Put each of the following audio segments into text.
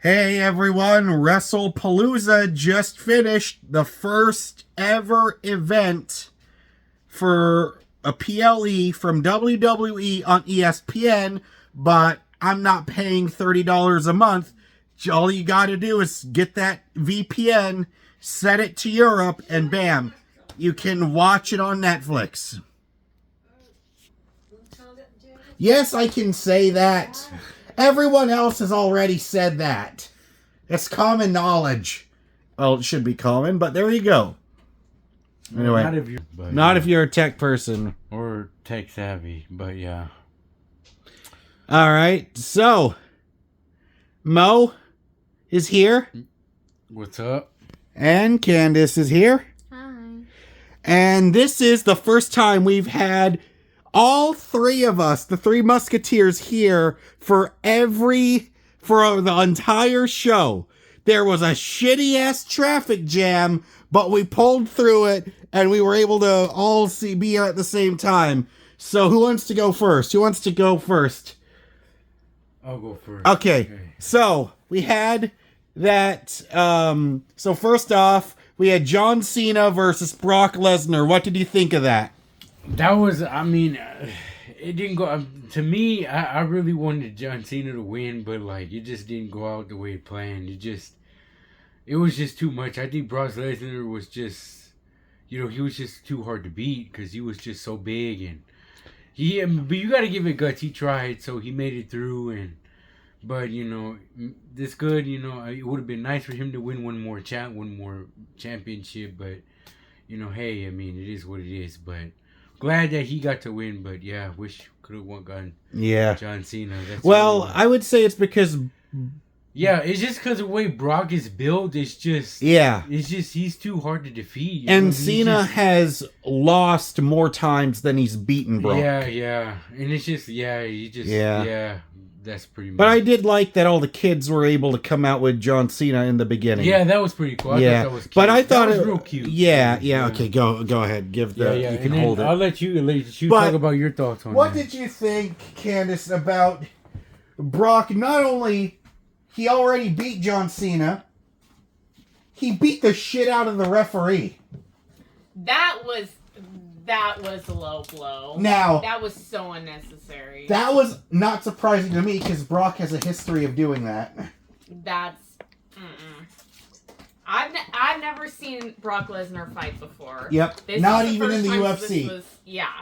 Hey everyone, Wrestlepalooza just finished the first ever event for a PLE from WWE on ESPN, but I'm not paying $30 a month. All you gotta do is get that VPN, set it to Europe, and bam, you can watch it on Netflix. Yes, I can say that. Everyone else has already said that. It's common knowledge. Well, it should be common, but there you go. Anyway, not if you're a tech person. Or tech savvy, but yeah. All right, so Mo is here. What's up? And Kandace is here. Hi. And this is the first time we've had all three of us, the Three Musketeers, here for the entire show. There was a shitty ass traffic jam, but we pulled through it and we were able to all be at the same time. So who wants to go first? I'll go first. Okay. So we had that. So first off, we had John Cena versus Brock Lesnar. What did you think of that? That was, it didn't go, to me, I really wanted John Cena to win, but, it just didn't go out the way it planned. It was just too much. I think Brock Lesnar was just, he was just too hard to beat because he was just so big, and but you got to give it guts. He tried, so he made it through, but, this good, it would have been nice for him to win one more championship, but, hey, it is what it is, but glad that he got to win, but yeah, wish could have gotten John Cena. I would say it's because... Yeah, it's just because of the way Brock is built, it's just he's too hard to defeat. And Cena has lost more times than he's beaten Brock. Yeah. And it's just, that's pretty much. But I did like that all the kids were able to come out with John Cena in the beginning. Yeah, that was pretty cool. I thought that was cute. But I thought it was real cute. Yeah. Okay, go ahead. Give the you can hold it. I'll let you talk about your thoughts on what that. What did you think, Kandace, about Brock? Not only he already beat John Cena, he beat the shit out of the referee. That was a low blow. Now, that was so unnecessary. That was not surprising to me because Brock has a history of doing that. I've never seen Brock Lesnar fight before. Yep. Not even in the UFC.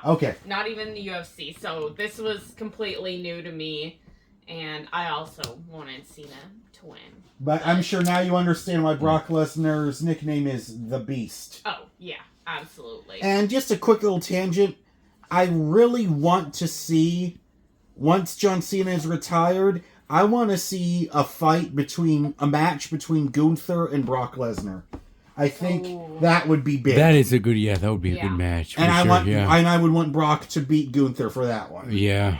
Okay. Not even in the UFC. So this was completely new to me, and I also wanted Cena to win. But I'm sure now you understand why Brock Lesnar's nickname is The Beast. Oh, yeah. Absolutely. And just a quick little tangent. I really want to see, once John Cena is retired, I want to see a match between Gunther and Brock Lesnar. I think that would be big. That is a good, that would be a good match. And I would want Brock to beat Gunther for that one. Yeah.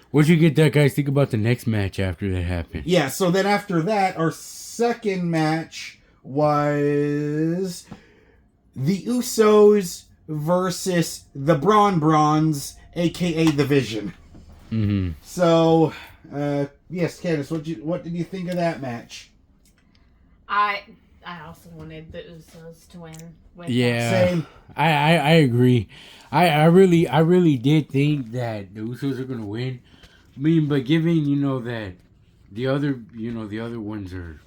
What'd you get that guys think about the next match after that happened? Yeah, so then after that, our second match was the Usos versus the Brawns, a.k.a. The Vision. Mm-hmm. So, yes, Kandace, what did you think of that match? I also wanted the Usos to win. Yeah, same. I agree. I really did think that the Usos are gonna win. But given that the other ones are,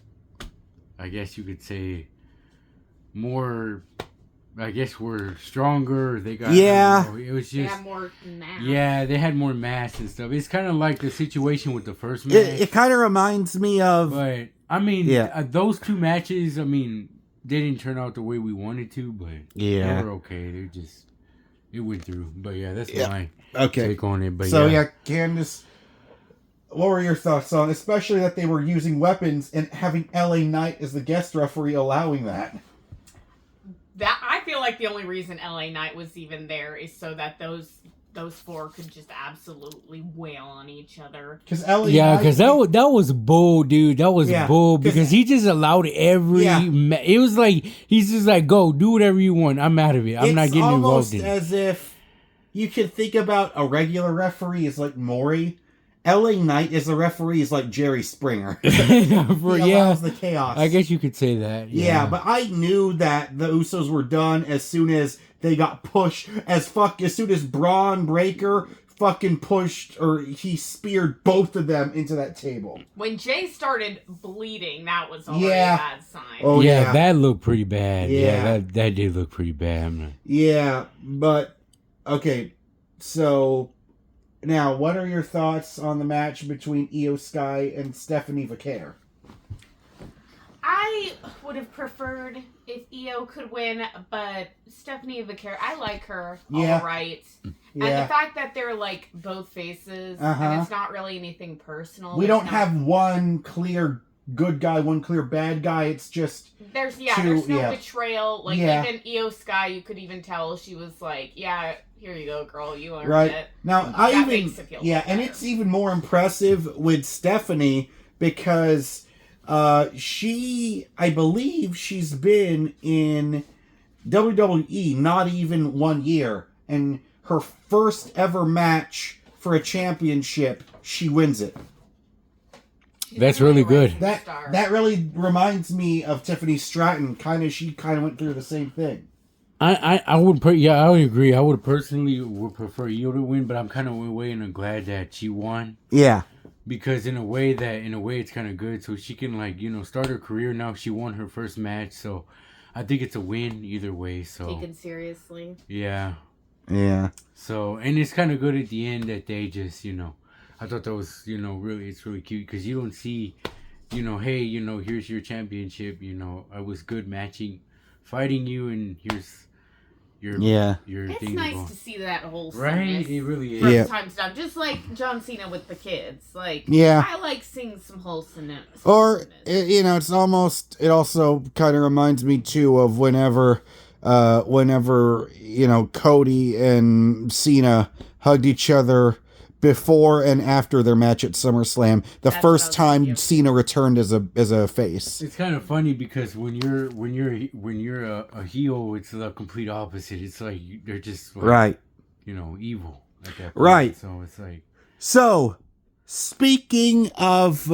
I guess you could say, more. I guess we're stronger. They got it was just they had more mass. Yeah, they had more mass and stuff. It's kind of like the situation with the first match. It kind of reminds me of. But those two matches. They didn't turn out the way we wanted to, but they were okay. It went through. But that's my take on it. But Kandace, what were your thoughts on, especially that they were using weapons and having LA Knight as the guest referee, allowing that? That I feel like the only reason LA Knight was even there is so that those four could just absolutely wail on each other. Because that was bull, dude. That was bull because he just allowed every. It was like he's just like, go do whatever you want. I'm out of it. I'm not getting involved in it. It's almost as if you could think about a regular referee as like Maury, LA Knight as a referee is like Jerry Springer. Yeah, He allows the chaos. I guess you could say that. Yeah, but I knew that the Usos were done as soon as they got pushed. As soon as Braun Breaker fucking pushed, or he speared both of them into that table. When Jay started bleeding, that was already a bad sign. Oh, yeah. That looked pretty bad. Yeah. That did look pretty bad. Yeah, but, okay, so, now, what are your thoughts on the match between Io Sky and Stephanie Vaquer? I would have preferred if Io could win, but Stephanie Vaquer, I like her all right. Yeah. And the fact that they're like both faces, and it's not really anything personal. We don't have one clear good guy, one clear bad guy. It's just there's no betrayal. Like even Io Sky, you could even tell she was like, yeah, here you go, girl, you earned it. Now and it's even more impressive with Stephanie because I believe she's been in WWE not even 1 year, and her first ever match for a championship, she wins it. That's really good. That really reminds me of Tiffany Stratton. She kind of went through the same thing. I would I would agree. I would personally prefer Io to win, but I'm kind of glad that she won. Yeah. Because in a way it's kind of good, so she can start her career now. She won her first match, so I think it's a win either way. So taken seriously. Yeah. Yeah. So, and it's kind of good at the end that they just I thought that was it's really cute because you don't see hey here's your championship, I was good fighting you, and here's your it's thing. Nice to see that whole right. It really is. First time stuff, just like John Cena with the kids. I like seeing some wholesomeness. Or it's almost. It also kind of reminds me too of whenever Cody and Cena hugged each other before and after their match at SummerSlam. That's first time Cena returned as a face. It's kind of funny because when you're a heel, it's the complete opposite. It's like they're just right, evil at that point. Right. So it's like. So, speaking of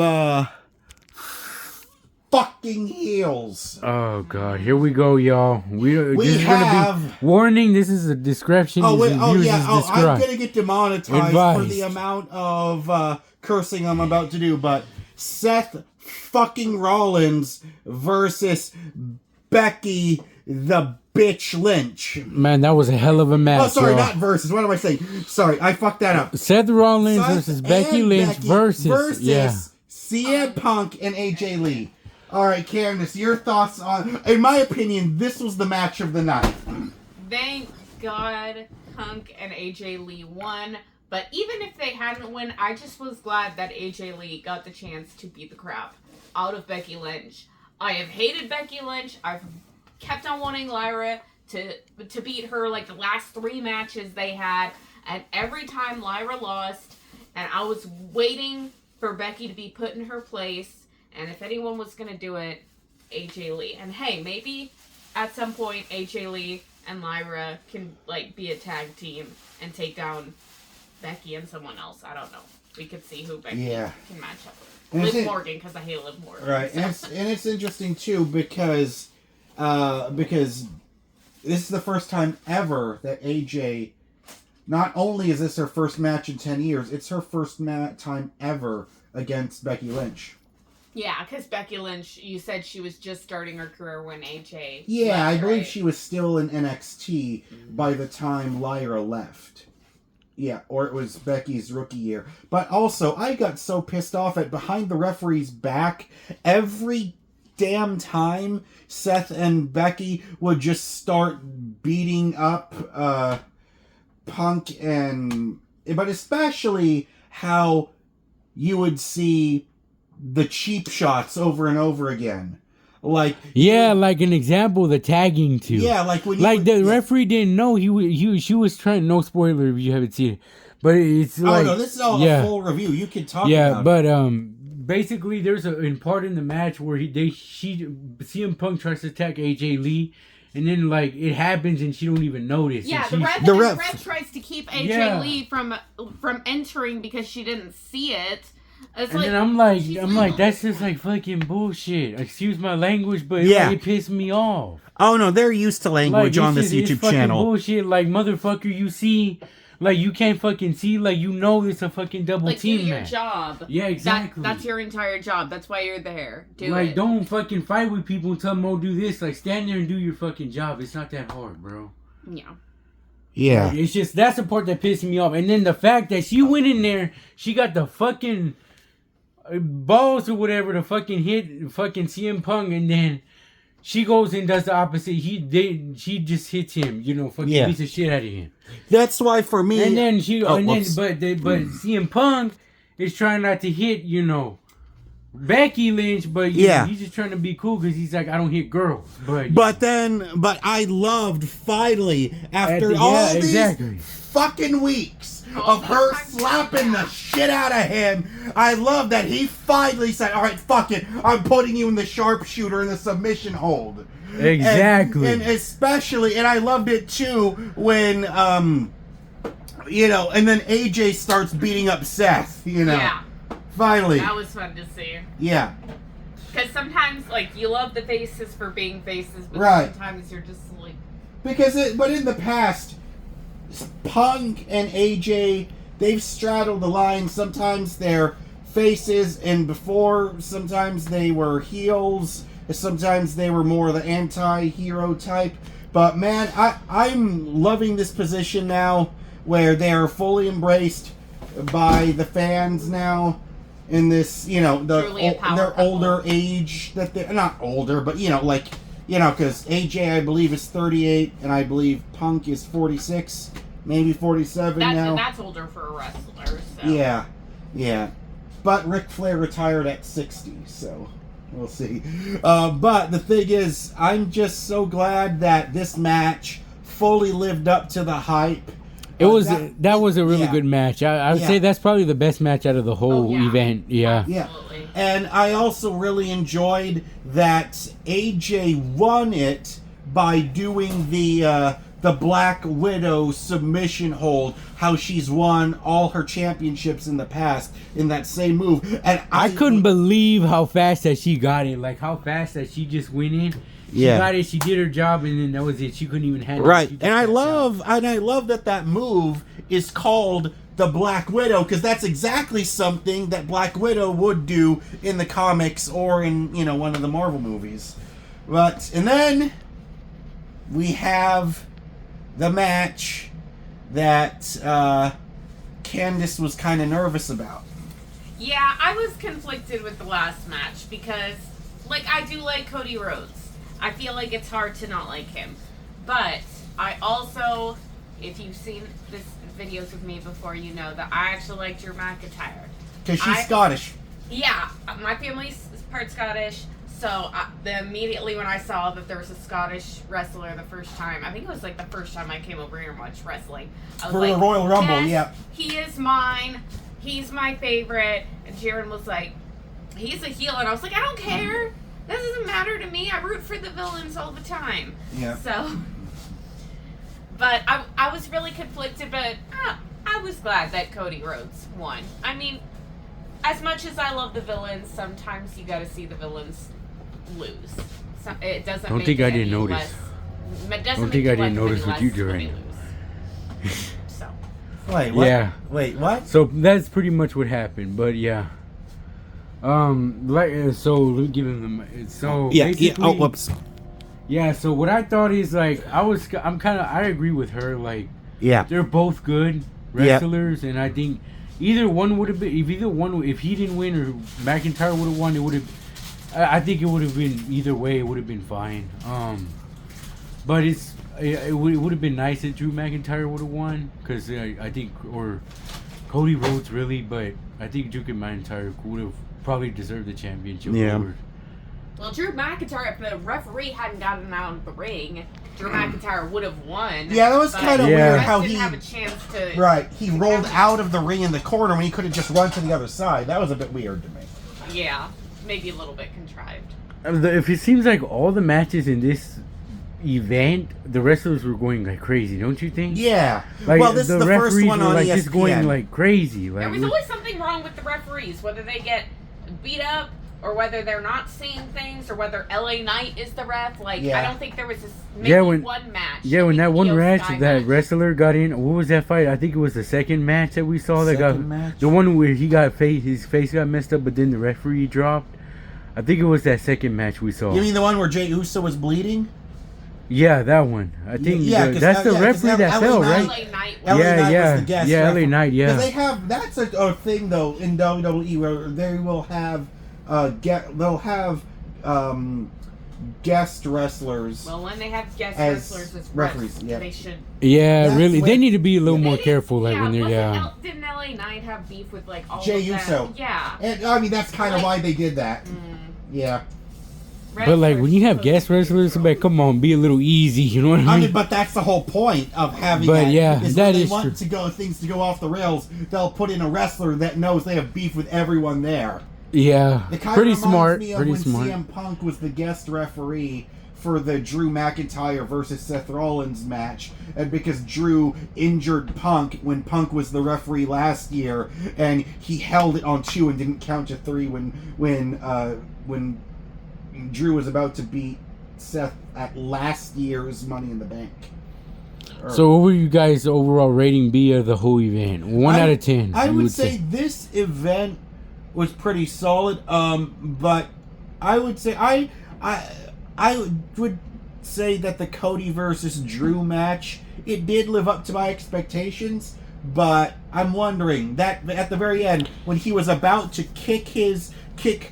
fucking heels. Oh God! Here we go, y'all. This is gonna be warning. This is a description. I'm gonna get demonetized for the amount of cursing I'm about to do. But Seth fucking Rollins versus Becky the Bitch Lynch. Man, that was a hell of a match. Oh, sorry, y'all. not versus. What am I saying? Sorry, I fucked that up. Seth Rollins versus Becky Lynch versus CM Punk and AJ Lee. All right, Candace, your thoughts on... In my opinion, this was the match of the night. Thank God Punk and AJ Lee won. But even if they hadn't won, I just was glad that AJ Lee got the chance to beat the crap out of Becky Lynch. I have hated Becky Lynch. I've kept on wanting Lyra to beat her like the last 3 matches they had. And every time Lyra lost, and I was waiting for Becky to be put in her place... And if anyone was going to do it, AJ Lee. And hey, maybe at some point AJ Lee and Lyra can be a tag team and take down Becky and someone else. I don't know. We could see who Becky can match up with. Liv Morgan, because I hate Liv Morgan. Right, so. and it's interesting too because this is the first time ever that AJ. Not only is this her first match in 10 years, it's her first time ever against Becky Lynch. Yeah, because Becky Lynch, you said she was just starting her career when AJ Yeah, I believe she was still in NXT by the time Lyra left. Yeah, or it was Becky's rookie year. But also, I got so pissed off at behind the referee's back, every damn time Seth and Becky would just start beating up Punk but especially how you would see the cheap shots over and over again. Like an example, the tagging too. Yeah, like when the referee didn't know she was trying. No spoiler if you haven't seen it, but it's like no, this is all a full review. You can talk. about but basically, there's in part in the match where CM Punk tries to attack AJ Lee, and then like it happens and she don't even notice. Yeah, and the ref ref tries to keep AJ Lee from entering because she didn't see it. It's and like, then I'm like, that's just like fucking bullshit. Excuse my language, but it pissed me off. Oh no, they're used to language on this YouTube fucking channel. Bullshit, like motherfucker, you see, like you can't fucking see, like you know it's a fucking double like, team do your match. job. Yeah, exactly. That's your entire job. That's why you're there. Do like, it. don't fucking fight with people and tell them, oh, do this. Like, stand there and do your fucking job. It's not that hard, bro. Yeah. Yeah. Like, it's just, that's the part that pissed me off. And then the fact that she went in there, she got the fucking balls or whatever to fucking hit fucking CM Punk, and then she goes and does the opposite. She just hits him, fucking beats the shit out of him. That's why for me. And then but CM Punk is trying not to hit, Becky Lynch, but he's just trying to be cool because he's like, I don't hit girls. But I loved finally after all these fucking weeks of her slapping the shit out of him. I love that he finally said, all right, fuck it, I'm putting you in the sharpshooter in the submission hold. Exactly. And especially, and I loved it too when and then AJ starts beating up Seth, Yeah. Finally. That was fun to see. Yeah. Because sometimes, like, you love the faces for being faces, but sometimes you're just like... But in the past, Punk and AJ, they've straddled the line. Sometimes they're faces, and before, sometimes they were heels. Sometimes they were more the anti-hero type. But, man, I'm loving this position now where they are fully embraced by the fans now. In this, their older age, that they're not older, but because AJ I believe is 38 and I believe Punk is 46, maybe 47 now. That's older for a wrestler. So. Yeah. But Ric Flair retired at 60, so we'll see. But the thing is, I'm just so glad that this match fully lived up to the hype. That was a really good match. I would say that's probably the best match out of the whole event. Yeah. Absolutely. And I also really enjoyed that AJ won it by doing the Black Widow submission hold. How she's won all her championships in the past in that same move. And I couldn't believe how fast that she got it. Like how fast that she just went in. She got it, she did her job, and then that was it. She couldn't even handle it. Right. And I love that move is called the Black Widow, because that's exactly something that Black Widow would do in the comics or in, one of the Marvel movies. And then we have the match that Kandace was kind of nervous about. Yeah, I was conflicted with the last match because, I do like Cody Rhodes. I feel like it's hard to not like him. But I also, if you've seen this videos with me before, you know that I actually like Drew McIntyre. Because she's Scottish. Yeah, my family's part Scottish. So immediately when I saw that there was a Scottish wrestler the first time, I think it was the first time I came over here and watched wrestling. I was for the Royal Rumble, yes, he is mine. He's my favorite. And Jaron was like, he's a heel. And I was like, I don't care. That doesn't matter to me. I root for the villains all the time. Yeah. So, but I was really conflicted, but I was glad that Cody Rhodes won. I mean, as much as I love the villains, sometimes you got to see the villains lose. So, it doesn't. Don't think I didn't notice. Don't think I didn't notice what you doing. So. Wait. What? Yeah. Wait. What? So that's pretty much what happened. But yeah. So let me give him the basically, whoops. Yeah, so what I thought is I agree with her. They're both good wrestlers, and I think either one would have been if he didn't win or McIntyre would have won, it would have. I think it would have been either way. It would have been fine. But it would have been nice if Drew McIntyre would have won because I think or Cody Rhodes really, but I think Drew McIntyre would have probably deserved the championship. Yeah. Well, Drew McIntyre, if the referee hadn't gotten out of the ring, Drew McIntyre would have won. Yeah, that was kind of weird how he he didn't have a chance to. Right, he rolled out of the ring in the corner when he could have just run to the other side. That was a bit weird to me. Yeah, maybe a little bit contrived. If it seems like all the matches in this event, the wrestlers were going like crazy, don't you think? Yeah. Like, Well, this is the first referees one were, on like, ESPN. just going like crazy. Like, There was always something wrong with the referees, whether they get beat up or whether they're not seeing things or whether LA Knight is the ref. Like, Yeah. I don't think there was one match. Yeah, when that one Io match, Sky that match. wrestler got in. What was that fight? I think it was the second match that we saw. Second match? The one where he got his face got messed up, but then the referee dropped. I think it was that second match we saw. You mean the one where Jey Uso was bleeding? Yeah, that one. I think Yeah, 'cause, that's the 'cause referee that LA fell, Knight- right? LA Knight. LA Yeah, Knight yeah. was the guest Yeah, LA referee. Knight, yeah. 'Cause they have that's a thing though in WWE where they will have they'll have guest wrestlers. Well, when they have guest As wrestlers as referees, refs, yeah. they should. Yeah, That's really. when- They need to be a little They more didn't- careful, like when they're Didn't LA Knight have beef with like all Jey of Uso. that? Yeah. And I mean that's kind of Like- why they did that. Yeah. But like when you have guest wrestlers, like come on, be a little easy. You know what I I mean? mean, but that's the whole point of having But that. yeah, is that when they is want true. to go things to go off the rails, they'll put in a wrestler that knows they have beef with everyone there. Yeah, It kind pretty of reminds smart. me of Pretty when smart. CM Punk was the guest referee for the Drew McIntyre versus Seth Rollins match, and because Drew injured Punk when Punk was the referee last year, and he held it on 2 and didn't count to 3 when Drew was about to beat Seth at last year's Money in the Bank. So what would you guys' overall rating be of the whole event? 1 out of 10. I you would say this event was pretty solid. But I would say I would say that the Cody versus Drew match, it did live up to my expectations. But I'm wondering that at the very end, when he was about to kick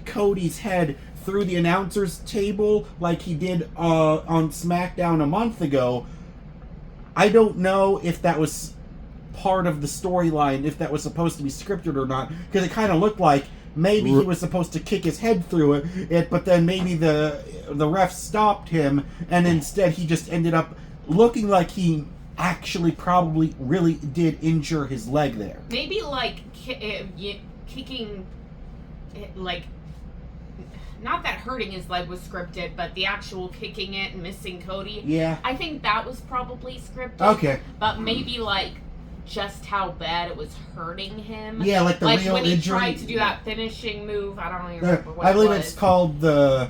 Cody's head through the announcer's table like he did on SmackDown a month ago, I don't know if that was part of the storyline, if that was supposed to be scripted or not, because it kind of looked like maybe he was supposed to kick his head through it, but then maybe the ref stopped him, and instead he just ended up looking like he actually probably really did injure his leg there. Maybe like kicking, like. Not that hurting his leg was scripted, but the actual kicking it and missing Cody. Yeah. I think that was probably scripted. Okay. But maybe like just how bad it was hurting him. Yeah, like the real when he injury. tried to do that finishing move. I don't even remember what I believe it was. it's called the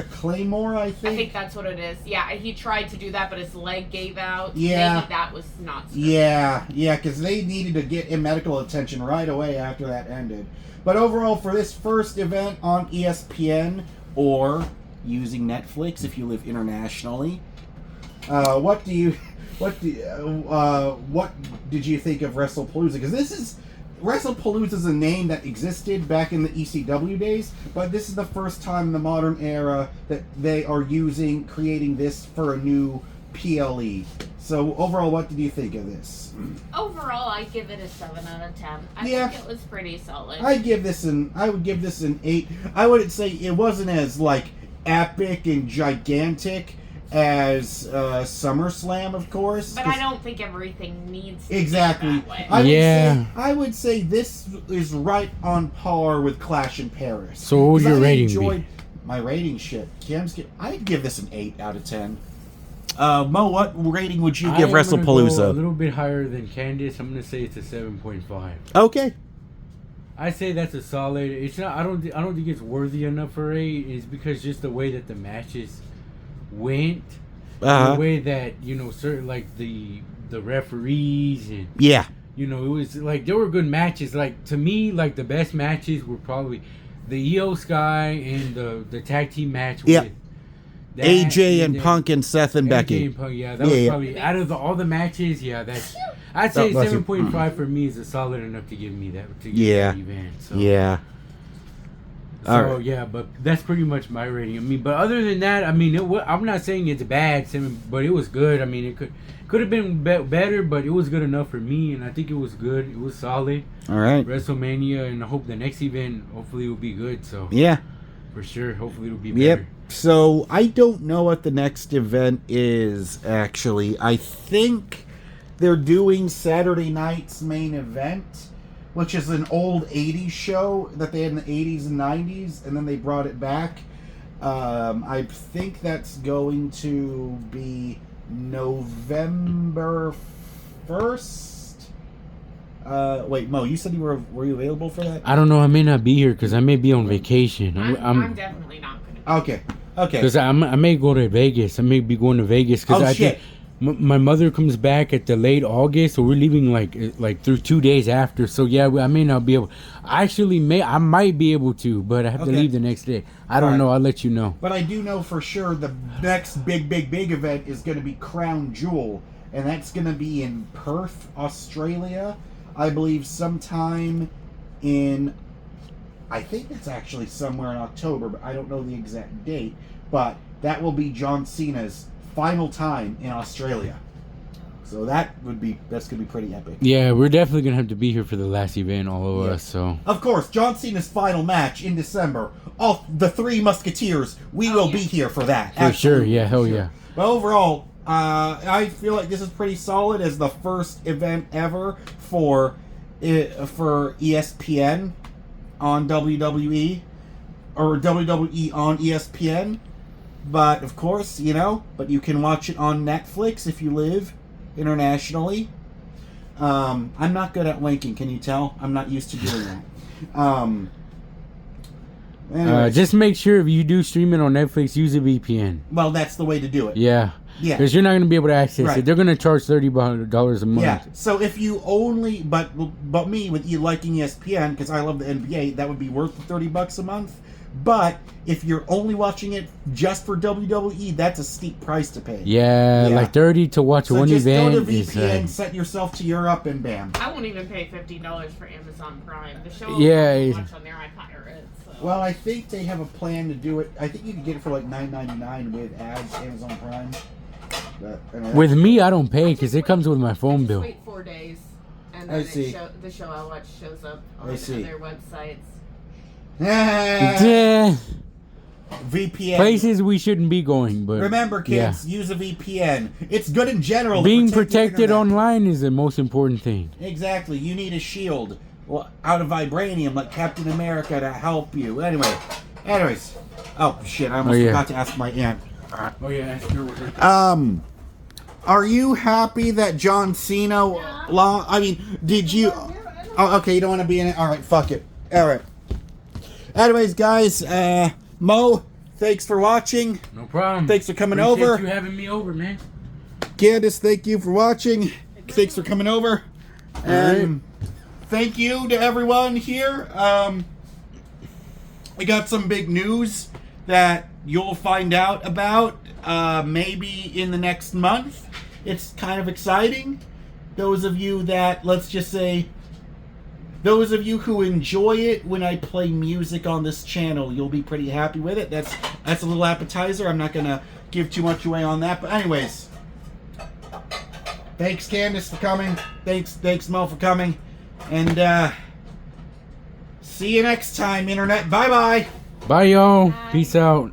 Claymore, I I think. think that's what it is. Yeah, he tried to do that, but his leg gave out. Yeah. Maybe that was not scripted. Yeah, because they needed to get him medical attention right away after that ended. But overall, for this first event on ESPN, or using Netflix if you live internationally, what did you think of Wrestlepalooza? Because Wrestlepalooza is a name that existed back in the ECW days, but this is the first time in the modern era that they are creating this for a new PLE. So overall, what did you think of this? Overall, I give it a 7 out of 10. I think it was pretty solid. I would give this an 8. I wouldn't say it wasn't as like epic and gigantic as SummerSlam, of course. But I don't think everything needs to Exactly. be that way. I would say this is right on par with Clash in Paris. So what would 'Cause your I rating enjoyed be? My rating I'd give this an 8 out of 10. Mo, what rating would you give I'm gonna go Wrestlepalooza? a little bit higher than Candace. I'm gonna say it's a 7.5. Okay. I say that's a solid. It's not. I don't think it's worthy enough for 8. It's because just the way that the matches went, the way that certain like the referees and Yeah. it was like there were good matches. Like to me, like the best matches were probably the Io Sky and the tag team match. Yeah. With that, AJ and then Punk and Seth and Becky. AJ and Punk, yeah, that was probably out of all the matches. Yeah, that's. I'd say 7.5 for me is a solid enough to give me that that event. So. Yeah. So yeah, but that's pretty much my rating. I mean, but other than that, I mean, I'm not saying it's bad, but it was good. I mean, it could have been better, but it was good enough for me, and I think it was good. It was solid. All right. WrestleMania, and I hope the next event hopefully will be good. So Yeah. for sure, hopefully it'll be better. Yep. So I don't know what the next event is, actually. I think they're doing Saturday night's main event, which is an old 80s show that they had in the 80s and 90s, and then they brought it back. I think that's going to be November 1st. Wait, Mo, you said were you available for that? I don't know. I may not be here because I may be on vacation. I'm definitely not going to. Okay. Because I may go to Vegas. I may be going to Vegas because I think my mother comes back at the late August, so we're leaving like through 2 days after. So yeah, I may not be able. I might be able to, but I have to leave the next day. I don't know. I'll let you know. But I do know for sure the next big event is going to be Crown Jewel, and that's going to be in Perth, Australia. I believe sometime in. I think it's actually somewhere in October, but I don't know the exact date. But that will be John Cena's final time in Australia. So that's gonna be pretty epic. Yeah, we're definitely gonna have to be here for the last event, all of us. So of course, John Cena's final match in December. All the Three Musketeers, we will be here for that. For sure, yeah, hell yeah. But overall, I feel like this is pretty solid as the first event ever for ESPN on WWE or WWE on ESPN. But of course, but you can watch it on Netflix if you live internationally. I'm not good at linking, can you tell? I'm not used to doing that. Just make sure if you do stream it on Netflix, use a VPN. Well, that's the way to do it. Yeah. Because you're not going to be able to access it. They're going to charge $30 a month. Yeah. So if you only, but me with you liking ESPN because I love the NBA, that would be worth the $30 a month. But if you're only watching it just for WWE, that's a steep price to pay. Yeah, like 30 to watch one event. So just go to VPN, set yourself to Europe, and bam. I won't even pay $50 for Amazon Prime. The show I watch on there, I pirate. So. Well, I think they have a plan to do it. I think you can get it for like $9.99 with ads, Amazon Prime. With me, I don't pay because it comes with my phone bill. Wait 4 days, and then the show I watch shows up on other websites. VPN. Places we shouldn't be going, but remember, kids, use a VPN. It's good in general. Being protected online is the most important thing. Exactly. You need a shield out of vibranium like Captain America to help you. Anyways. Oh shit! I almost forgot to ask my aunt. Oh yeah. Are you happy that John Cena? Did you? Oh, okay. You don't want to be in it. All right. Fuck it. All right. Anyways, guys, Mo, thanks for watching. No problem. Thanks for coming over. Appreciate you having me over, man. Kandace, thank you for watching. Thanks for coming over. And thank you to everyone here. We got some big news that you'll find out about maybe in the next month. It's kind of exciting. Those of you that, let's just say, those of you who enjoy it when I play music on this channel, you'll be pretty happy with it. That's a little appetizer. I'm not going to give too much away on that. But anyways, thanks Kandace for coming. Thanks Mo for coming. And see you next time, Internet. Bye-bye. Bye, y'all. Peace out.